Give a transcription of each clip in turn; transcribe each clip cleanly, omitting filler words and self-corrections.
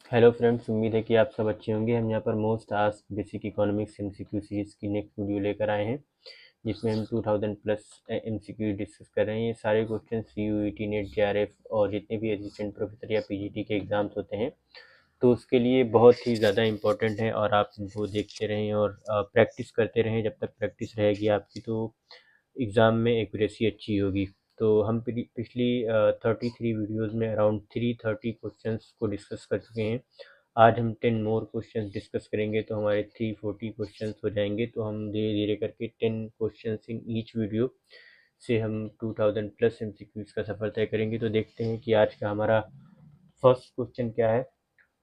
Hello friends, उम्मीद है कि आप सब अच्छे होंगे। हम यहाँ पर most asked basic economics MCQ series की नेक्स्ट वीडियो लेकर आए हैं, जिसमें हम 2000 प्लस एमसीक्यू डिस्कस कर रहे हैं। ये सारे क्वेश्चन सीयूईटी, नेट, जेआरएफ और जितने भी असिस्टेंट प्रोफेसर या पीजीटी के एग्जाम्स होते हैं, तो उसके लिए बहुत ही ज़्यादा इंपॉर्टेंट है। और आप इनको देखते रहें और प्रैक्टिस करते रहें। जब तक प्रैक्टिस रहेगी आपकी, तो एग्ज़ाम में एक्यूरेसी अच्छी होगी। तो हम पिछली 33 वीडियोज़ में अराउंड 330 क्वेश्चंस को डिस्कस कर चुके हैं। आज हम 10 मोर क्वेश्चंस डिस्कस करेंगे, तो हमारे 340 क्वेश्चंस हो जाएंगे। तो हम धीरे धीरे करके 10 क्वेश्चंस इन ईच वीडियो से हम 2000 प्लस एमसीक्यूज़ का सफ़र तय करेंगे। तो देखते हैं कि आज का हमारा फर्स्ट क्वेश्चन क्या है।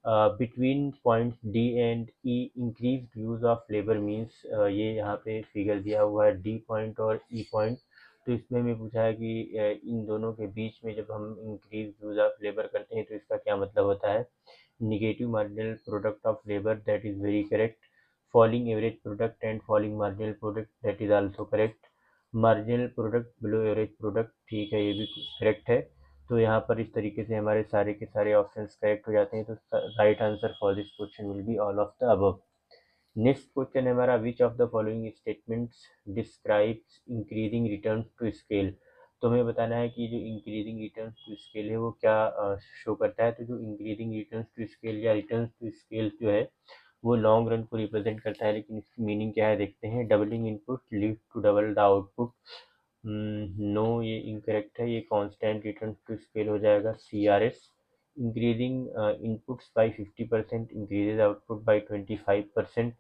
Between point D and E increase use of labour means, ये यहाँ पे फिगर दिया हुआ है डी पॉइंट और ई पॉइंट। तो इसमें हमें पूछा है कि इन दोनों के बीच में जब हम इंक्रीज यूज ऑफ लेबर करते हैं तो इसका क्या मतलब होता है। Negative marginal product of labour, that is very correct. Falling average product and falling marginal product, that is also correct. Marginal product below average product, ठीक है, ये भी करेक्ट है। तो यहाँ पर इस तरीके से हमारे सारे के सारे ऑप्शंस करेक्ट हो जाते हैं। तो right answer for this question will be all of the above. Next question है हमारा, which of the following statements describes increasing return to scale. तो हमें बताना है कि जो इंक्रीजिंग रिटर्न टू स्केल है वो क्या शो करता है। तो जो इंक्रीजिंग रिटर्न टू स्केल या रिटर्न टू स्केल जो है वो लॉन्ग रन को रिप्रेजेंट करता है। लेकिन इसकी मीनिंग क्या है देखते हैं। Doubling input lead to double the output, no, ये इनकरेक्ट है। ये कांस्टेंट रिटर्न टू स्केल हो जाएगा CRS। Increasing inputs by 50% increases output by 25%,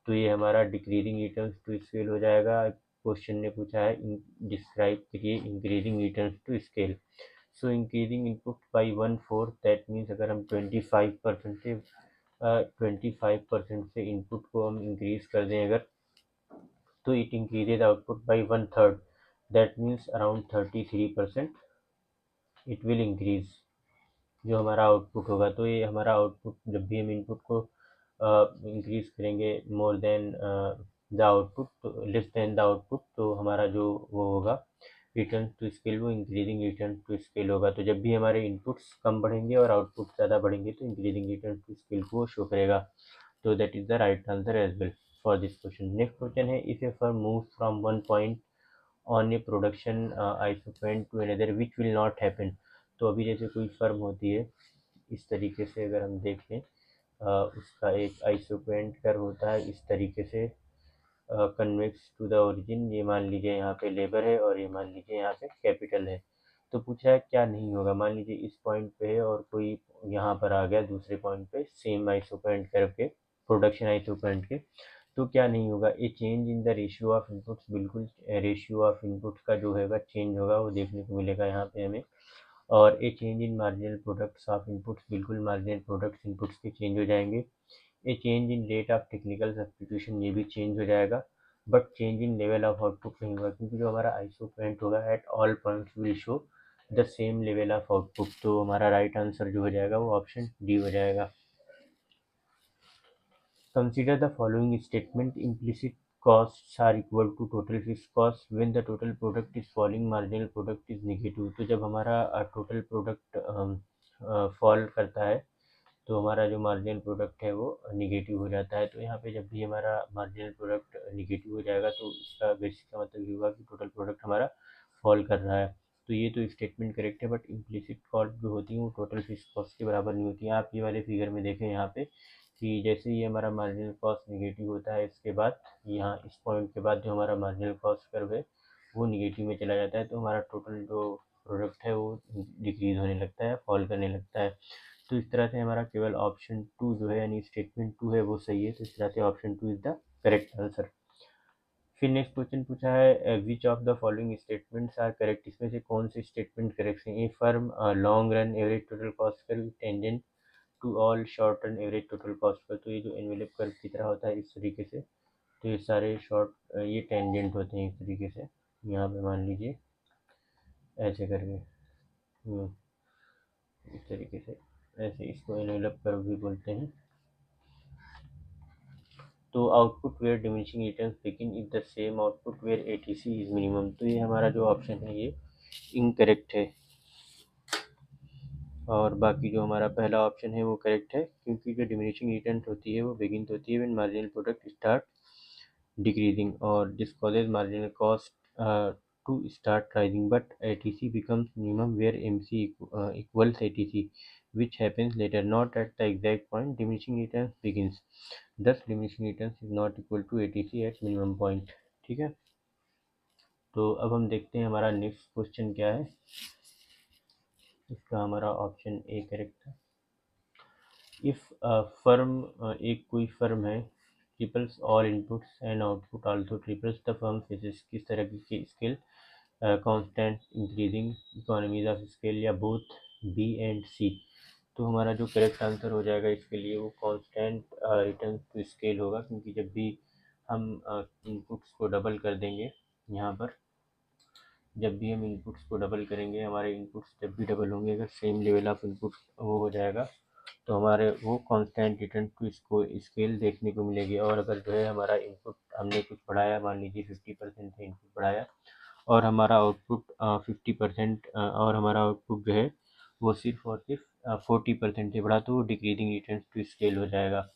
तो ये हमारा डिक्रीजिंग रिटर्न टू स्केल हो जाएगा। क्वेश्चन ने पूछा है डिस्क्राइब करिए increasing return to scale. So increasing input by 1/4, that means अगर हम 25% से इनपुट को हम इंक्रीज कर दें अगर, तो it increases output by 1/3, that means around 33% it will increase जो हमारा आउटपुट होगा। तो ये हमारा आउटपुट, जब भी हम इनपुट को इंक्रीज करेंगे मोर देन द आउटपुट, तो लेस देन द आउटपुट, तो हमारा जो वो होगा रिटर्न टू स्केल, वो इंक्रीजिंग रिटर्न टू स्केल होगा। तो जब भी हमारे इनपुट्स कम बढ़ेंगे और आउटपुट ज़्यादा बढ़ेंगे, तो इंक्रीजिंग रिटर्न टू स्केल को शो करेगा। तो that is the right answer as well for this question. Next question है, if a firm move from one point on a production isoquant to another which will not happen. तो अभी जैसे कोई firm होती है, इस तरीके से अगर हम देखें, उसका एक आइसोपेंट कर्व होता है इस तरीके से, कन्वेक्स टू द ओरिजिन। ये मान लीजिए यहाँ पे लेबर है और ये मान लीजिए यहाँ पे कैपिटल है। तो पूछा है क्या नहीं होगा। मान लीजिए इस पॉइंट पे है और कोई यहाँ पर आ गया दूसरे पॉइंट पे सेम आइसोपेंट कर्व के, प्रोडक्शन आइसोपेंट के, तो क्या नहीं होगा। ए change in the ratio of inputs, बिल्कुल रेशियो ऑफ इनपुट्स का जो है चेंज होगा, वो देखने को मिलेगा यहाँ पे हमें। और ए change in marginal products of inputs, बिल्कुल मार्जिनल प्रोडक्ट्स इनपुट्स के चेंज हो जाएंगे। ए change in rate of technical substitution, ये भी चेंज हो जाएगा। But change in level of output नहीं होगा, क्योंकि जो हमारा आइसोपेंट होगा at all points will show the same level of output. तो हमारा राइट आंसर जो हो जाएगा वो ऑप्शन डी हो जाएगा। Consider the following statement: implicit costs are equal to total fixed cost when the total product is falling, marginal product is negative। तो जब हमारा टोटल प्रोडक्ट फॉल करता है, तो हमारा जो मार्जिनल प्रोडक्ट है वो निगेटिव हो जाता है। तो यहाँ पे जब भी हमारा मार्जिनल प्रोडक्ट निगेटिव हो जाएगा, तो इसका बेसिक का मतलब ये होगा कि टोटल प्रोडक्ट हमारा फॉल कर रहा है। तो ये तो स्टेटमेंट करेक्ट है, बट इम्प्लिसिट कॉस्ट जो होती है वो टोटल फिक्स कॉस्ट के बराबर नहीं होती है। आप ये वाले फिगर में देखें यहाँ पे कि जैसे ही हमारा मार्जिनल कॉस्ट निगेटिव होता है, इसके बाद यहाँ इस पॉइंट के बाद जो हमारा मार्जिनल कॉस्ट कर्व है वो निगेटिव में चला जाता है। तो हमारा टोटल जो प्रोडक्ट है वो डिक्रीज होने लगता है, फॉल करने लगता है। तो इस तरह से हमारा केवल ऑप्शन 2 जो है, यानी स्टेटमेंट 2 है, वो सही है। तो इस तरह से option 2 is the correct answer. फिर नेक्स्ट क्वेश्चन पूछा है, which of the following statements are correct. इसमें से कौन से स्टेटमेंट करेक्ट है। A firm long run average total cost curve tangent to all short run average total cost curve. तो ये जो एनवेलप कर्व की तरह होता है इस तरीके से, तो ये सारे शॉर्ट ये टेंडेंट होते हैं इस तरीके से। यहाँ पे मान लीजिए ऐसे करके, इस तरीके से, ऐसे इसको एनवेलप कर्व भी बोलते हैं। तो output where diminishing returns begin if the same output where ATC is minimum. तो ये हमारा जो ऑप्शन है ये इनकरेक्ट है। और बाकी जो हमारा पहला ऑप्शन है वो करेक्ट है, क्योंकि जो डिमिनिशिंग रिटर्न होती है वो बिगिन होती है when marginal product start decreasing, और this causes marginal cost to start rising, but ATC becomes minimum where MC equals ATC, which happens later, not at the exact point diminishing returns begins. Thus, diminishing returns is not equal to ATC at minimum point. ठीक है, तो अब हम देखते हैं हमारा next question क्या है। इसका हमारा ऑप्शन ए करेक्ट है। इफ फर्म, एक कोई फर्म है, triples all inputs and output also triples the firm faces, किस तरह की scale, constant, increasing, economies of scale, या बोथ बी एंड सी। तो हमारा जो करेक्ट आंसर हो जाएगा इसके लिए वो कांस्टेंट रिटर्न टू स्केल होगा, क्योंकि जब भी हम इनपुट्स को डबल कर देंगे, यहाँ पर जब भी हम इनपुट्स को डबल करेंगे, हमारे इनपुट्स जब भी डबल होंगे, अगर सेम लेवल ऑफ इनपुट वो हो जाएगा, तो हमारे वो कांस्टेंट रिटर्न टू इसको स्केल देखने को मिलेगी। और अगर जो है हमारा इनपुट हमने कुछ बढ़ाया, मान लीजिए 50% से इनपुट बढ़ाया, और हमारा आउटपुट 50% और हमारा आउटपुट जो है वो सिर्फ और सिर्फ 40% से बढ़ा, तो वो डिक्रीजिंग रिटर्न टू स्केल हो जाएगा।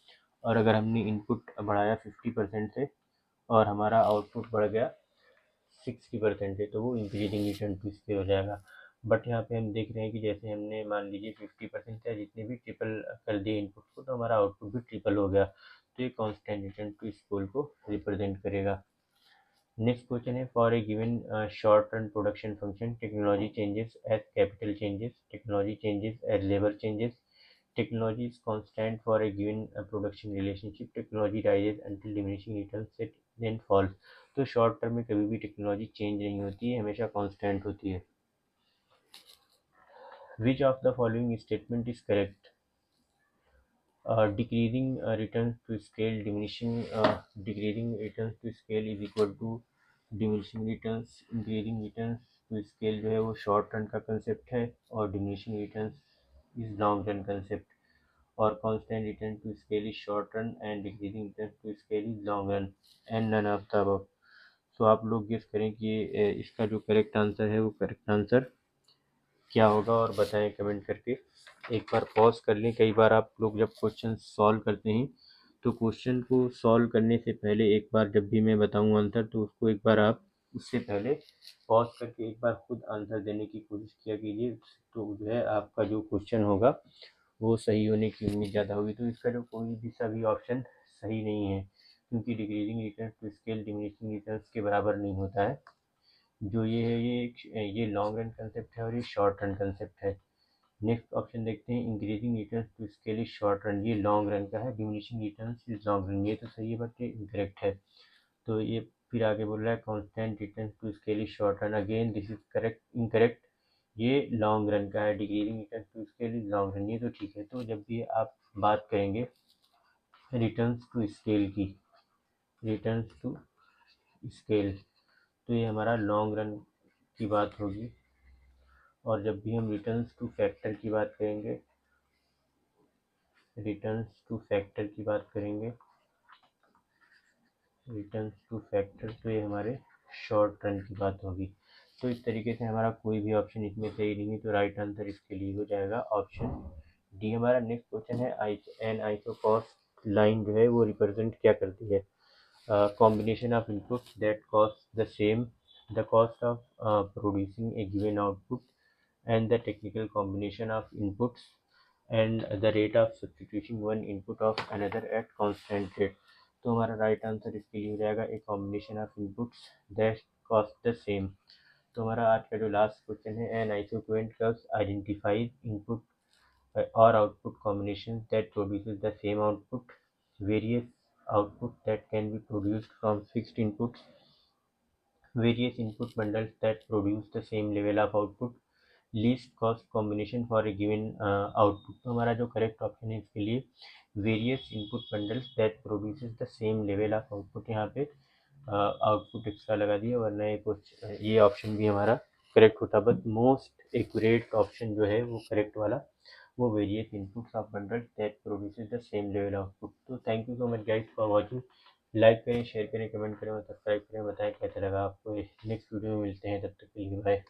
और अगर हमने इनपुट बढ़ाया 50% से और हमारा आउटपुट बढ़ गया 60% है, तो वो इंक्रीजिंग रिटर्न टू स्केल हो जाएगा। बट यहाँ पे हम देख रहे हैं कि जैसे हमने मान लीजिए 50% या जितने भी ट्रिपल कर दिए इनपुट को, तो हमारा आउटपुट भी ट्रिपल हो गया, तो ये कांस्टेंट रिटर्न टू स्केल को रिप्रेजेंट करेगा। नेक्स्ट क्वेश्चन है, for a given short run production function technology changes as capital changes, technology changes as labour changes, technology is constant for a given production relationship, technology rises until diminishing returns set then falls। तो short term में कभी भी technology change नहीं होती है, हमेशा constant होती है। Which of the following statement is correct, decreasing returns to scale, decreasing returns to scale is equal to diminishing returns, increasing returns to scale जो है वो शॉर्ट रन का कंसेप्ट है, और diminishing returns is long run concept, और constant return to scale is short run and decreasing return to scale is long run and none of the above। तो आप लोग गेस करें कि इसका जो करेक्ट आंसर है वो करेक्ट आंसर क्या होगा, और बताएं कमेंट करके। एक बार पॉज कर लें, कई बार आप लोग जब क्वेश्चन सॉल्व करते हैं तो क्वेश्चन को सॉल्व करने से पहले एक बार जब भी मैं बताऊं आंसर, तो उसको एक बार आप उससे पहले पॉज करके एक बार खुद आंसर देने की कोशिश किया कीजिए, तो जो है आपका जो क्वेश्चन होगा वो सही होने की उम्मीद ज़्यादा होगी। तो इसका जो कोई भी सभी ऑप्शन सही नहीं है, क्योंकि decreasing return to scale diminishing returns के बराबर नहीं होता है। जो ये है ये लॉन्ग रन कंसेप्ट है और ये शॉर्ट रन कंसेप्ट है। नेक्स्ट ऑप्शन देखते हैं, increasing returns to scale is short run, ये लॉन्ग रन का है, diminishing returns is long run, ये तो सही है बट ये इनकरेक्ट है। तो ये फिर आगे बोल रहा है constant return to scale is short run, again this is correct incorrect, ये लॉन्ग रन का है, decreasing return to scale is long run, ये तो ठीक है। तो जब भी आप बात करेंगे रिटर्न्स टू स्केल की, रिटर्न्स टू स्केल, तो ये हमारा लॉन्ग रन की बात होगी। और जब भी हम रिटर्न्स टू फैक्टर की बात करेंगे, रिटर्न्स टू फैक्टर की बात करेंगे, रिटर्न्स टू फैक्टर, तो ये हमारे शॉर्ट रन की बात होगी। तो इस तरीके से हमारा कोई भी ऑप्शन इसमें सही नहीं है, तो राइट आंसर इसके लिए हो जाएगा ऑप्शन डी। हमारा नेक्स्ट क्वेश्चन है, एन आइसोकॉस्ट लाइन जो है वो रिप्रेजेंट क्या करती है, combination of inputs that cost the same, the cost of producing a given output, and the technical combination of inputs and the rate of substituting one input of another at constant rate। तो हमारा right answer इसके लिए हो जाएगा a combination of inputs that cost the same. तो हमारा आज का जो लास्ट क्वेश्चन है, an isoquant curves identifies input or output combinations that produces the same output, various output that can be produced from fixed inputs, various input bundles that produce the same level of output, least cost combination for a given output। तो हमारा जो correct option है इसके लिए various input bundles that produces the same level of output, यहाँ पे output extra लगा दिया, वरना ये ऑप्शन भी हमारा करेक्ट होता। बट मोस्ट एक्यूरेट ऑप्शन जो है वो करेक्ट वाला वो various inputs of bundles that produces the same level output. तो thank you so much guys for watching, like करें, शेयर करें, कमेंट करें और सब्सक्राइब करें, बताएं कैसा लगा आपको। नेक्स्ट वीडियो में मिलते हैं, तब तक के लिए बाय।